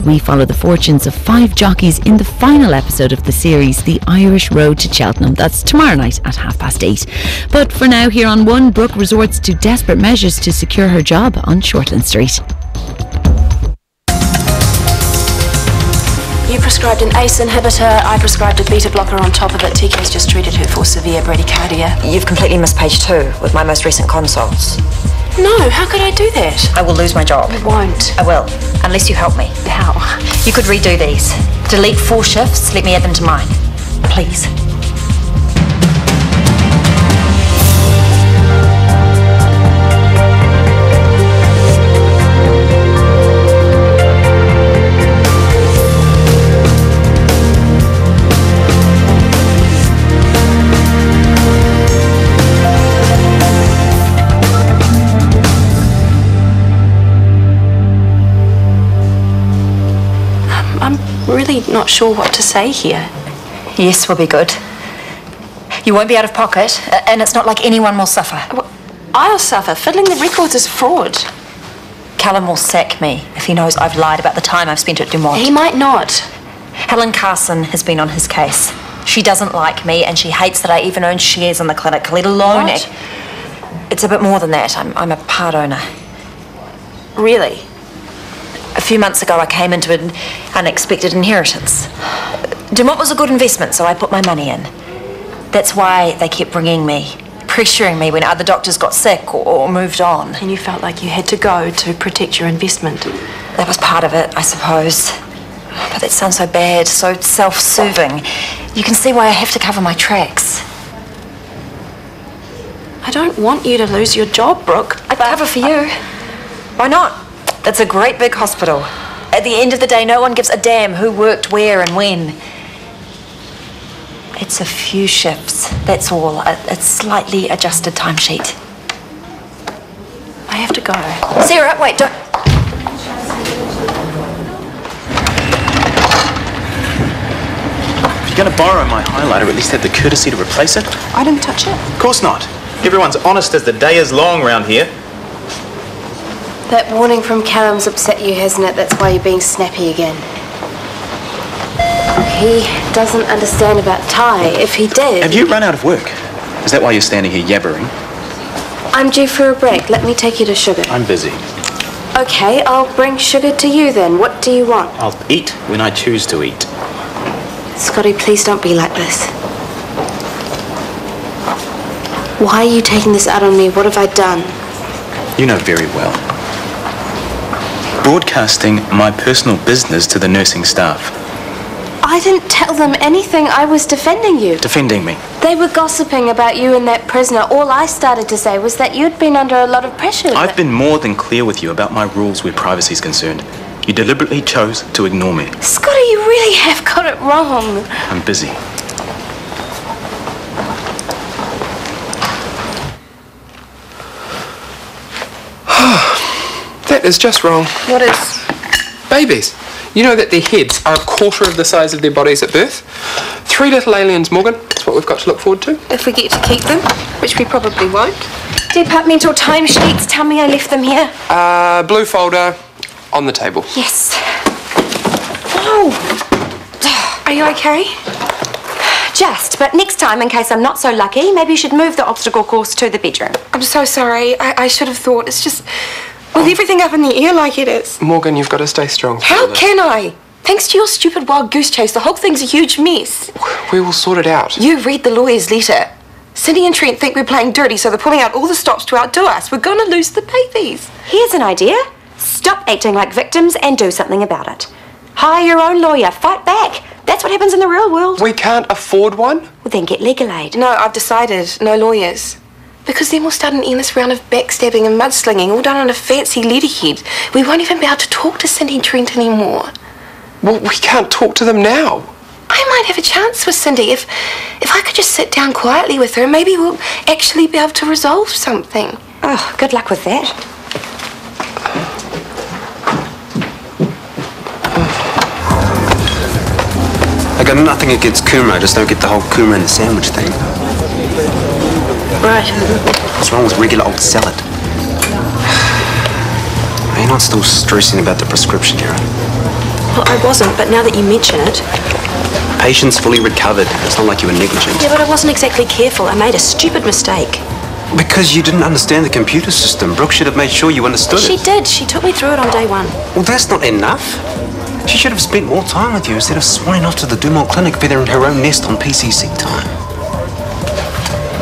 We follow the fortunes of 5 jockeys in the final episode of the series, The Irish Road to Cheltenham. That's tomorrow night at 8:30. But for now, here on One, Brooke resorts to desperate measures to secure her job on Shortland Street. You prescribed an ACE inhibitor, I prescribed a beta blocker on top of it. TK's just treated her for severe bradycardia. You've completely missed page 2 with my most recent consults. No, how could I do that? I will lose my job. You won't. I will, unless you help me. How? You could redo these. Delete 4 shifts, let me add them to mine. Please. I'm really not sure what to say here. Yes, will be good. You won't be out of pocket, and it's not like anyone will suffer. Well, I'll suffer. Fiddling the records is fraud. Callum will sack me if he knows I've lied about the time I've spent at Dumont. He might not. Helen Carson has been on his case. She doesn't like me, and she hates that I even own shares in the clinic, let alone What? It's a bit more than that. I'm a part owner. Really? A few months ago, I came into an unexpected inheritance. Dumont was a good investment, so I put my money in. That's why they kept bringing me, pressuring me when other doctors got sick or moved on. And you felt like you had to go to protect your investment. That was part of it, I suppose. But that sounds so bad, so self-serving. You can see why I have to cover my tracks. I don't want you to lose your job, Brooke. I'd cover for you. Why not? It's a great big hospital. At the end of the day, no one gives a damn who worked where and when. It's a few shifts, that's all. A slightly adjusted timesheet. I have to go. Sarah, wait, don't... If you're going to borrow my highlighter, at least have the courtesy to replace it. I didn't touch it. Of course not. Everyone's honest as the day is long round here. That warning from Callum's upset you, hasn't it? That's why you're being snappy again. He doesn't understand about Ty. If he did... Have you run out of work? Is that why you're standing here yabbering? I'm due for a break. Let me take you to Sugar. I'm busy. Okay, I'll bring Sugar to you then. What do you want? I'll eat when I choose to eat. Scotty, please don't be like this. Why are you taking this out on me? What have I done? You know very well. Broadcasting my personal business to the nursing staff. I didn't tell them anything. I was defending you. Defending me. They were gossiping about you and that prisoner. All I started to say was that you'd been under a lot of pressure. I've been more than clear with you about my rules where privacy is concerned. You deliberately chose to ignore me. Scotty, you really have got it wrong. I'm busy. That is just wrong. What is? Babies. You know that their heads are a quarter of the size of their bodies at birth? 3 little aliens, Morgan. That's what we've got to look forward to. If we get to keep them, which we probably won't. Departmental timesheets, tell me I left them here. Blue folder on the table. Yes. Oh! Are you okay? Just, but next time, in case I'm not so lucky, maybe you should move the obstacle course to the bedroom. I'm so sorry. I should have thought. It's just... with everything up in the air like it is. Morgan, you've got to stay strong. How can I? Thanks to your stupid wild goose chase, the whole thing's a huge mess. We will sort it out. You read the lawyer's letter. Cindy and Trent think we're playing dirty, so they're pulling out all the stops to outdo us. We're going to lose the babies. Here's an idea. Stop acting like victims and do something about it. Hire your own lawyer. Fight back. That's what happens in the real world. We can't afford one? Well, then get legal aid. No, I've decided. No lawyers. Because then we'll start an endless round of backstabbing and mudslinging, all done on a fancy letterhead. We won't even be able to talk to Cindy and Trent anymore. Well, we can't talk to them now. I might have a chance with Cindy. If I could just sit down quietly with her, maybe we'll actually be able to resolve something. Oh, good luck with that. I got nothing against Kumra, I just don't get the whole Kumra in the sandwich thing. Right. What's wrong with regular old salad? Are you not still stressing about the prescription, Kara? Well, I wasn't, but now that you mention it... Patient's fully recovered. It's not like you were negligent. Yeah, but I wasn't exactly careful. I made a stupid mistake. Because you didn't understand the computer system. Brooke should have made sure you understood it. She did. She took me through it on day one. Well, that's not enough. She should have spent more time with you instead of swanning off to the Dumont Clinic feathering her own nest on PCC time.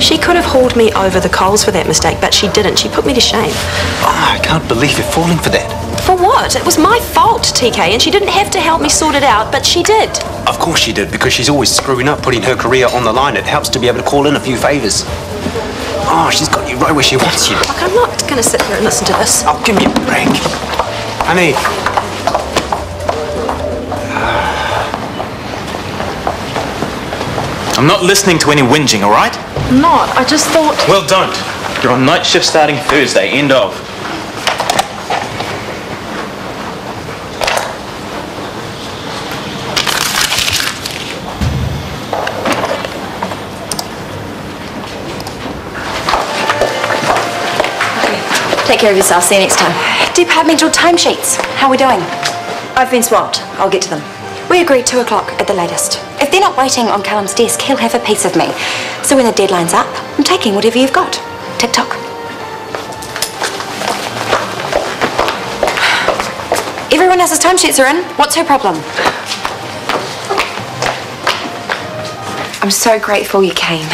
She could have hauled me over the coals for that mistake, but she didn't. She put me to shame. Oh, I can't believe you're falling for that. For what? It was my fault, TK, and she didn't have to help me sort it out, but she did. Of course she did, because she's always screwing up, putting her career on the line. It helps to be able to call in a few favours. Oh, she's got you right where she wants you. Look, I'm not going to sit here and listen to this. Oh, give me a break. Honey. I'm not listening to any whinging, all right? I'm not. I just thought... Well, don't. You're on night shift starting Thursday, end of. Take care of yourself. See you next time. Departmental timesheets. How are we doing? I've been swamped. I'll get to them. We agreed 2 o'clock at the latest. If they're not waiting on Callum's desk, he'll have a piece of me. So when the deadline's up, I'm taking whatever you've got. Tick-tock. Everyone else's timesheets are in. What's her problem? I'm so grateful you came.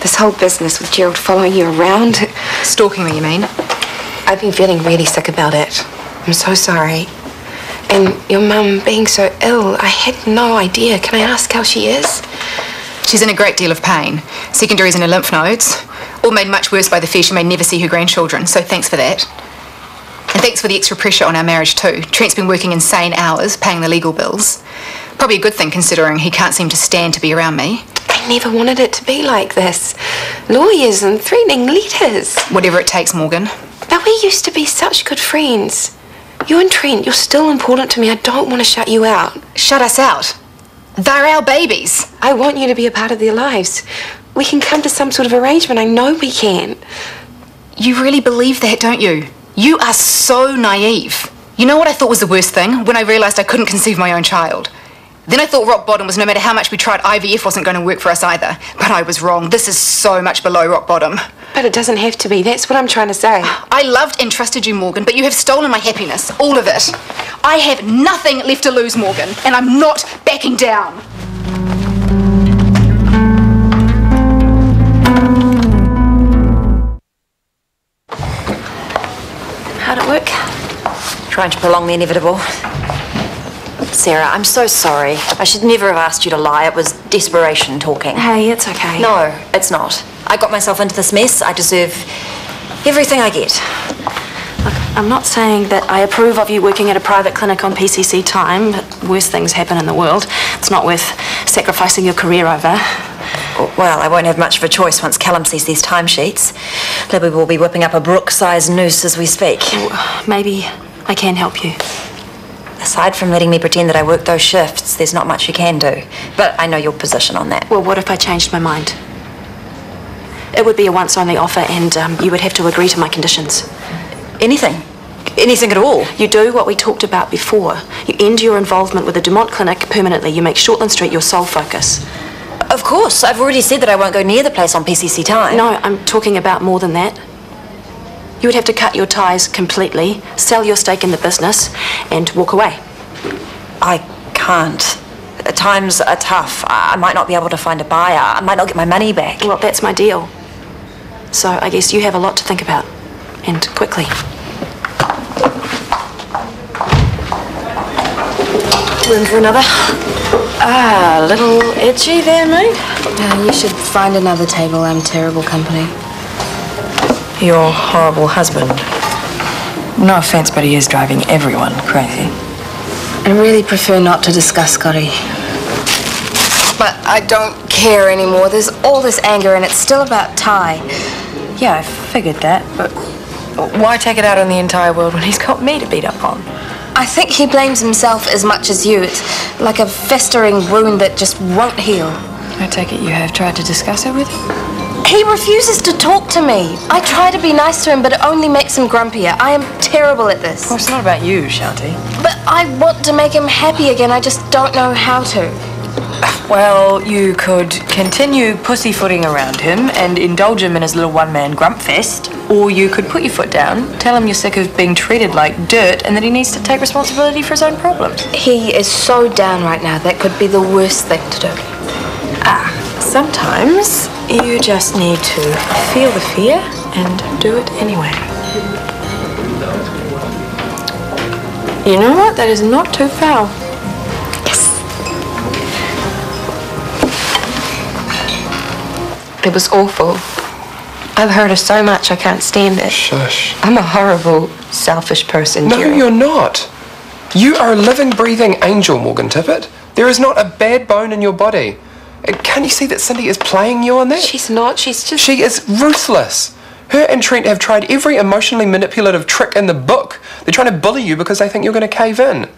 This whole business with Gerald following you around. Stalking me, you mean? I've been feeling really sick about it. I'm so sorry. And your mum being so ill, I had no idea. Can I ask how she is? She's in a great deal of pain. Secondaries in her lymph nodes. All made much worse by the fear she may never see her grandchildren, so thanks for that. And thanks for the extra pressure on our marriage too. Trent's been working insane hours, paying the legal bills. Probably a good thing considering he can't seem to stand to be around me. I never wanted it to be like this. Lawyers and threatening letters. Whatever it takes, Morgan. But we used to be such good friends. You and Trent, you're still important to me. I don't want to shut you out. Shut us out? They're our babies. I want you to be a part of their lives. We can come to some sort of arrangement. I know we can. You really believe that, don't you? You are so naive. You know what I thought was the worst thing? When I realised I couldn't conceive my own child. Then I thought rock bottom was no matter how much we tried, IVF wasn't going to work for us either. But I was wrong. This is so much below rock bottom. But it doesn't have to be. That's what I'm trying to say. I loved and trusted you, Morgan, but you have stolen my happiness. All of it. I have nothing left to lose, Morgan, and I'm not backing down. How'd it work? Trying to prolong the inevitable. Sarah, I'm so sorry. I should never have asked you to lie. It was desperation talking. Hey, it's okay. No, it's not. I got myself into this mess. I deserve everything I get. Look, I'm not saying that I approve of you working at a private clinic on PCC time, but worse things happen in the world. It's not worth sacrificing your career over. Well, I won't have much of a choice once Callum sees these timesheets. Libby will be whipping up a Brooke-sized noose as we speak. Well, maybe I can help you. Aside from letting me pretend that I work those shifts, there's not much you can do. But I know your position on that. Well, what if I changed my mind? It would be a once-only offer and you would have to agree to my conditions. Anything. Anything at all. You do what we talked about before. You end your involvement with the Dumont Clinic permanently. You make Shortland Street your sole focus. Of course. I've already said that I won't go near the place on PCC time. No, I'm talking about more than that. You would have to cut your ties completely, sell your stake in the business, and walk away. I can't. Times are tough. I might not be able to find a buyer. I might not get my money back. Well, that's my deal. So I guess you have a lot to think about. And quickly. Room for another? Ah, a little itchy there, mate. You should find another table. I'm terrible company. Your horrible husband. No offense, but he is driving everyone crazy. I really prefer not to discuss Scotty. But I don't care anymore. There's all this anger and it's still about Ty. Yeah, I figured that, but why take it out on the entire world when he's got me to beat up on? I think he blames himself as much as you. It's like a festering wound that just won't heal. I take it you have tried to discuss it with him? He refuses to talk to me. I try to be nice to him, but it only makes him grumpier. I am terrible at this. Well, it's not about you, Shanti. But I want to make him happy again. I just don't know how to. Well, you could continue pussyfooting around him and indulge him in his little one-man grump fest, or you could put your foot down, tell him you're sick of being treated like dirt and that he needs to take responsibility for his own problems. He is so down right now. That could be the worst thing to do. Sometimes you just need to feel the fear and do it anyway. You know what? That is not too foul. It was awful. I've heard her so much I can't stand it. Shush. I'm a horrible, selfish person, No, Jerry. you're not. You are a living, breathing angel, Morgan Tippett. There is not a bad bone in your body. Can't you see that Cindy is playing you on that? She's not. She's just... She is ruthless. Her and Trent have tried every emotionally manipulative trick in the book. They're trying to bully you because they think you're going to cave in.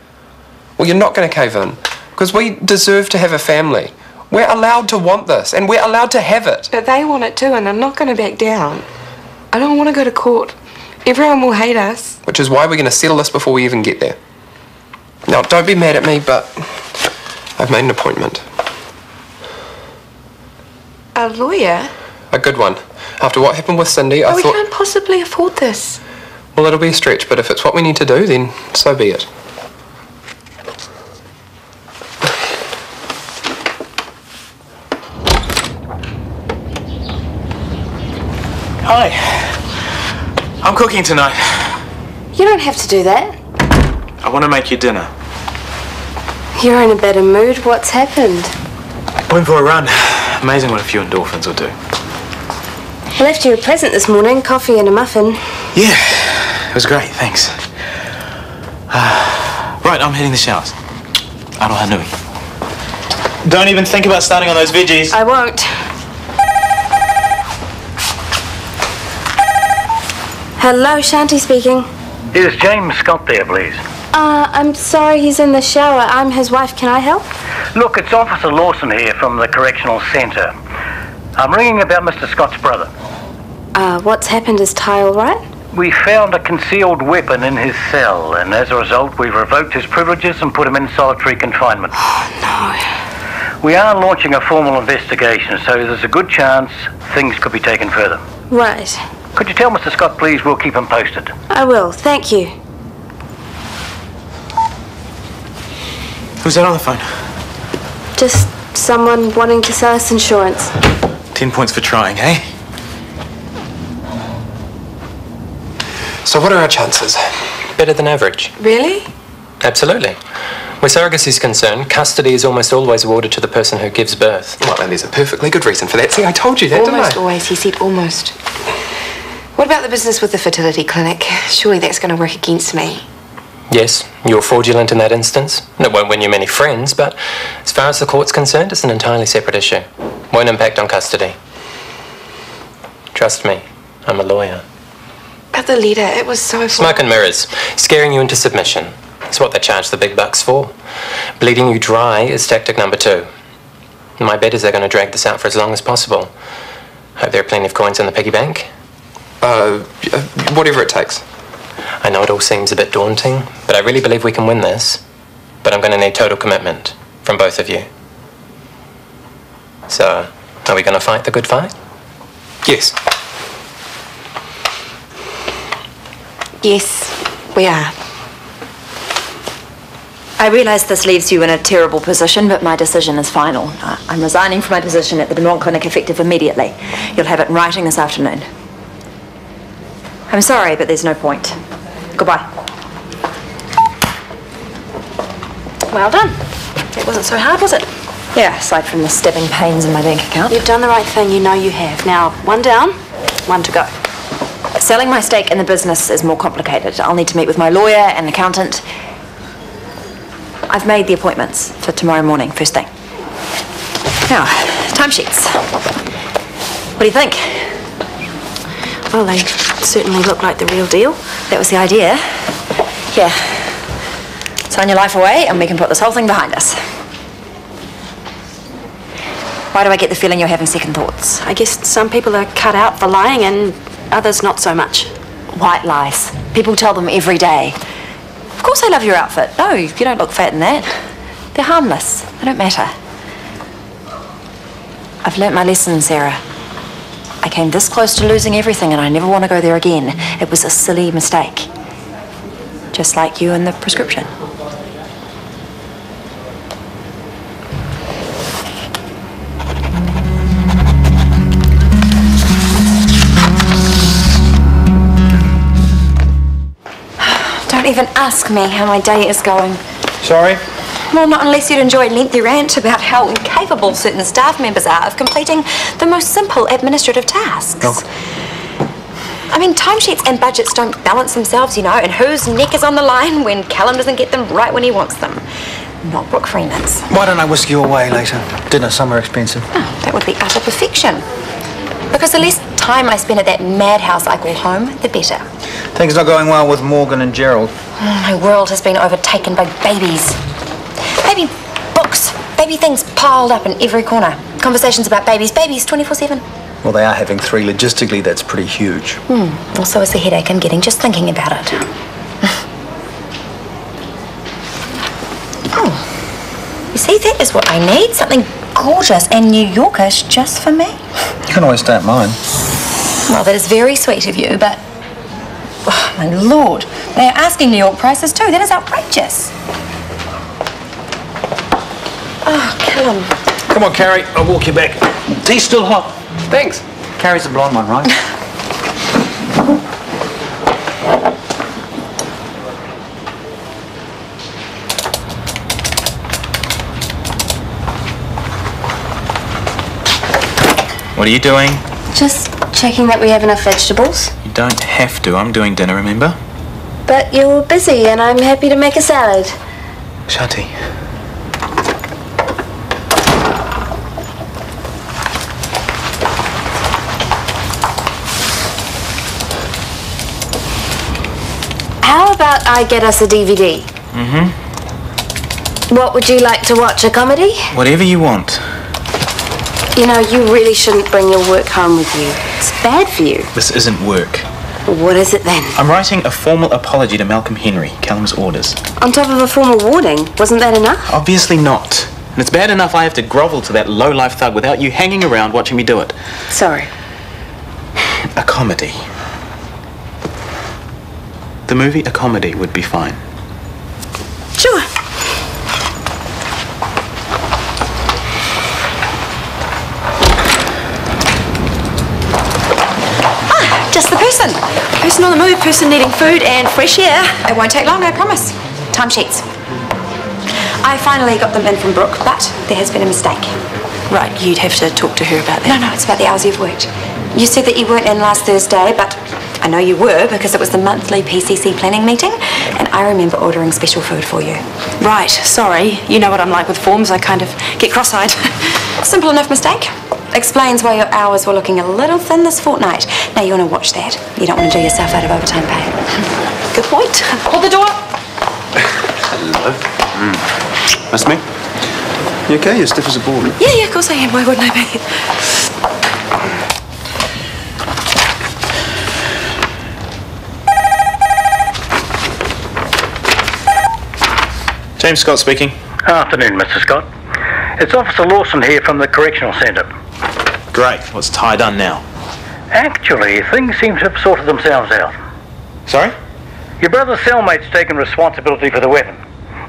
Well, you're not going to cave in because we deserve to have a family. We're allowed to want this, and we're allowed to have it. But they want it too, and I'm not going to back down. I don't want to go to court. Everyone will hate us. Which is why we're going to settle this before we even get there. Now, don't be mad at me, but I've made an appointment. A lawyer? A good one. After what happened with Cindy, I We thought... can't possibly afford this. Well, it'll be a stretch, but if it's what we need to do, then so be it. Hi. I'm cooking tonight. You don't have to do that. I want to make you dinner. You're in a better mood. What's happened? Went for a run. Amazing what a few endorphins will do. I left you a present this morning, coffee and a muffin. Yeah, it was great, thanks. Right, I'm hitting the showers. Aloha nui. Don't even think about starting on those veggies. I won't. Hello, Shanti speaking. Is James Scott there, please? I'm sorry, he's in the shower. I'm his wife. Can I help? Look, it's Officer Lawson here from the Correctional Centre. I'm ringing about Mr. Scott's brother. What's happened? Is Ty all right? We found a concealed weapon in his cell, and as a result, we've revoked his privileges and put him in solitary confinement. Oh, no. We are launching a formal investigation, so there's a good chance things could be taken further. Right. Could you tell Mr. Scott, please? We'll keep him posted. I will. Thank you. Who's that on the phone? Just someone wanting to sell us insurance. 10 points for trying, eh? So what are our chances? Better than average. Really? Absolutely. Where surrogacy is concerned, custody is almost always awarded to the person who gives birth. Well, and there's a perfectly good reason for that. See, I told you that, Almost didn't I? always. He said almost. What about the business with the fertility clinic? Surely that's going to work against me. Yes, you're fraudulent in that instance. And it won't win you many friends, but as far as the court's concerned, it's an entirely separate issue. Won't impact on custody. Trust me, I'm a lawyer. But the letter, it was so... Smoke and mirrors. Scaring you into submission. It's what they charge the big bucks for. Bleeding you dry is tactic number 2. My bet is they're going to drag this out for as long as possible. Hope there are plenty of coins in the piggy bank. Whatever it takes. I know it all seems a bit daunting, but I really believe we can win this. But I'm going to need total commitment from both of you. So, are we going to fight the good fight? Yes. Yes, we are. I realise this leaves you in a terrible position, but my decision is final. I'm resigning from my position at the Demont Clinic effective immediately. You'll have it in writing this afternoon. I'm sorry, but there's no point. Goodbye. Well done. It wasn't so hard, was it? Yeah, aside from the stabbing pains in my bank account. You've done the right thing, you know you have. Now, one down, one to go. Selling my stake in the business is more complicated. I'll need to meet with my lawyer and accountant. I've made the appointments for tomorrow morning, first thing. Now, timesheets. What do you think? Well, they certainly look like the real deal. That was the idea. Here. Sign your life away and we can put this whole thing behind us. Why do I get the feeling you're having second thoughts? I guess some people are cut out for lying and others not so much. White lies. People tell them every day. Of course I love your outfit. No, you don't look fat in that. They're harmless. They don't matter. I've learnt my lesson, Sarah. I came this close to losing everything and I never want to go there again. It was a silly mistake. Just like you and the prescription. Don't even ask me how my day is going. Sorry? Well, not unless you'd enjoy a lengthy rant about how incapable certain staff members are of completing the most simple administrative tasks. Oh. I mean, timesheets and budgets don't balance themselves, you know, and whose neck is on the line when Callum doesn't get them right when he wants them? Not Brooke Freeman's. Why don't I whisk you away later? Dinner somewhere expensive. Oh, that would be utter perfection. Because the less time I spend at that madhouse I call home, the better. Things not going well with Morgan and Gerald. My world has been overtaken by babies. Baby books, baby things piled up in every corner. Conversations about babies 24/7. Well, they are having 3. Logistically, that's pretty huge. Also, it's a headache I'm getting just thinking about it. Oh, you see, that is what I need. Something gorgeous and New Yorkish just for me. You can always stay at mine. Well, that is very sweet of you, but... Oh, my lord. They are asking New York prices too. That is outrageous. Oh, Callum. Come on, Carrie. I'll walk you back. Tea's still hot. Thanks. Carrie's the blonde one, right? What are you doing? Just checking that we have enough vegetables. You don't have to. I'm doing dinner, remember? But you're busy and I'm happy to make a salad. Shanti. How about I get us a DVD? What would you like to watch, a comedy? Whatever you want. You know, you really shouldn't bring your work home with you. It's bad for you. This isn't work. What is it then? I'm writing a formal apology to Malcolm Henry, Callum's orders. On top of a formal warning. Wasn't that enough? Obviously not. And it's bad enough I have to grovel to that low-life thug without you hanging around watching me do it. Sorry. A comedy. The movie A Comedy would be fine. Sure. Just the person. Person on the move, person needing food and fresh air. It won't take long, I promise. Timesheets. I finally got them in from Brooke, but there has been a mistake. Right, you'd have to talk to her about that. No, it's about the hours you've worked. You said that you weren't in last Thursday, but I know you were because it was the monthly PCC planning meeting, and I remember ordering special food for you. Right, sorry. You know what I'm like with forms. I kind of get cross-eyed. Simple enough mistake. Explains why your hours were looking a little thin this fortnight. Now you want to watch that. You don't want to do yourself out of overtime pay. Good point. Hold the door. Hello. That's me. You okay? You're stiff as a board. Yeah, of course I am. Why wouldn't I be? James Scott speaking. Afternoon, Mr. Scott. It's Officer Lawson here from the Correctional Centre. Great. What's Ty done now? Actually, things seem to have sorted themselves out. Sorry? Your brother's cellmate's taken responsibility for the weapon.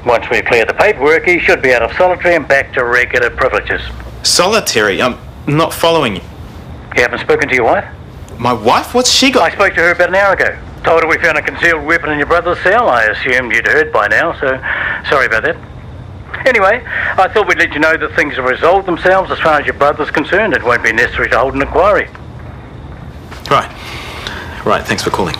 Once we clear the paperwork, he should be out of solitary and back to regular privileges. Solitary? I'm not following you. You haven't spoken to your wife? My wife? What's she got? I spoke to her about an hour ago. Told her we found a concealed weapon in your brother's cell. I assumed you'd heard by now, so sorry about that. Anyway, I thought we'd let you know that things have resolved themselves as far as your brother's concerned. It won't be necessary to hold an inquiry. Right, thanks for calling.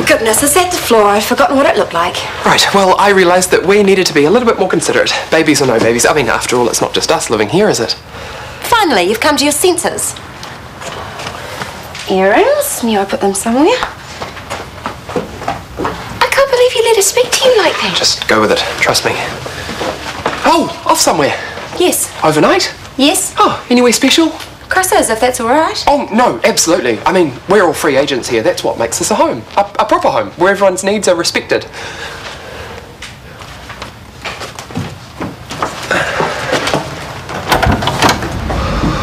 Goodness, is that the floor? I'd forgotten what it looked like. Right, well, I realised that we needed to be a little bit more considerate. Babies or no babies. I mean, after all, it's not just us living here, is it? Finally, you've come to your senses. earrings. Knew I put them somewhere. I can't believe you let her speak to you like that. Just go with it. Trust me. Oh, off somewhere. Yes. Overnight? Yes. Oh, anywhere special? Chris says if that's all right. Oh, no, absolutely. I mean, we're all free agents here. That's what makes us a home. A proper home, where everyone's needs are respected.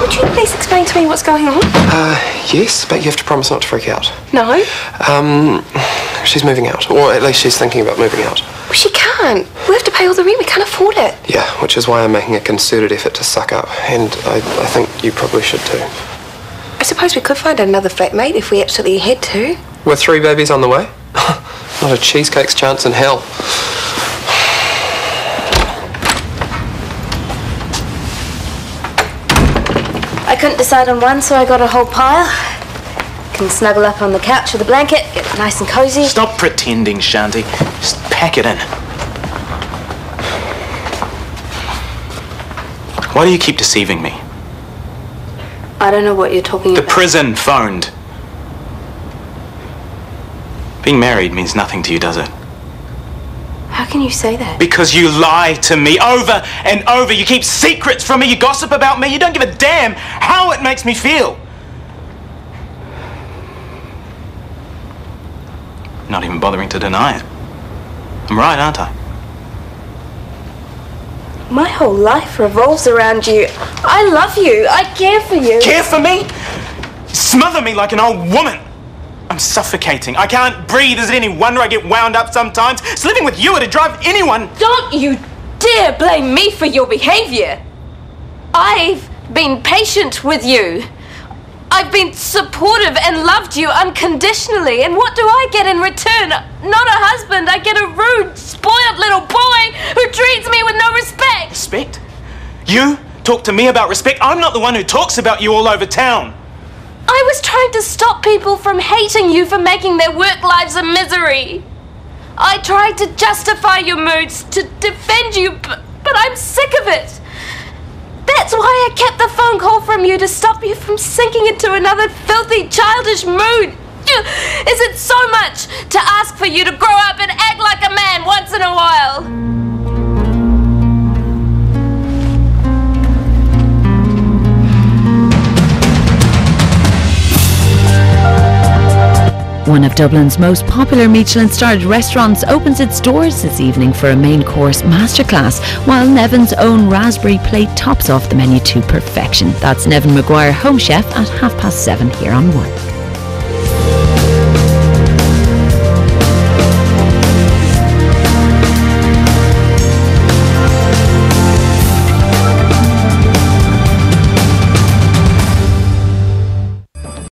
Would you please explain to me what's going on? Yes, but you have to promise not to freak out. No. She's moving out. Or at least she's thinking about moving out. Well, she can't. We have to pay all the rent. We can't afford it. Yeah, which is why I'm making a concerted effort to suck up. And I think you probably should too. I suppose we could find another flatmate if we absolutely had to. With 3 babies on the way? Not a cheesecake's chance in hell. I couldn't decide on one, so I got a whole pile. Can snuggle up on the couch with a blanket, get nice and cozy. Stop pretending, Shanti. Just pack it in. Why do you keep deceiving me? I don't know what you're talking about. The prison phoned. Being married means nothing to you, does it? How can you say that? Because you lie to me over and over. You keep secrets from me. You gossip about me. You don't give a damn how it makes me feel. Not even bothering to deny it. I'm right, aren't I? My whole life revolves around you. I love you. I care for you. Care for me? Smother me like an old woman. I'm suffocating. I can't breathe. Is it any wonder I get wound up sometimes? It's living with you would drive anyone. Don't you dare blame me for your behaviour. I've been patient with you. I've been supportive and loved you unconditionally. And what do I get in return? Not a husband. I get a rude, spoiled little boy who treats me with no respect. Respect? You talk to me about respect? I'm not the one who talks about you all over town. I was trying to stop people from hating you for making their work lives a misery. I tried to justify your moods, to defend you, but I'm sick of it. That's why I kept the phone call from you, to stop you from sinking into another filthy, childish mood. Is it so much to ask for you to grow up and act like a man once in a while? One of Dublin's most popular Michelin-starred restaurants opens its doors this evening for a main course masterclass, while Nevin's own raspberry plate tops off the menu to perfection. That's Nevin Maguire, Home Chef, at 7:30 here on 1.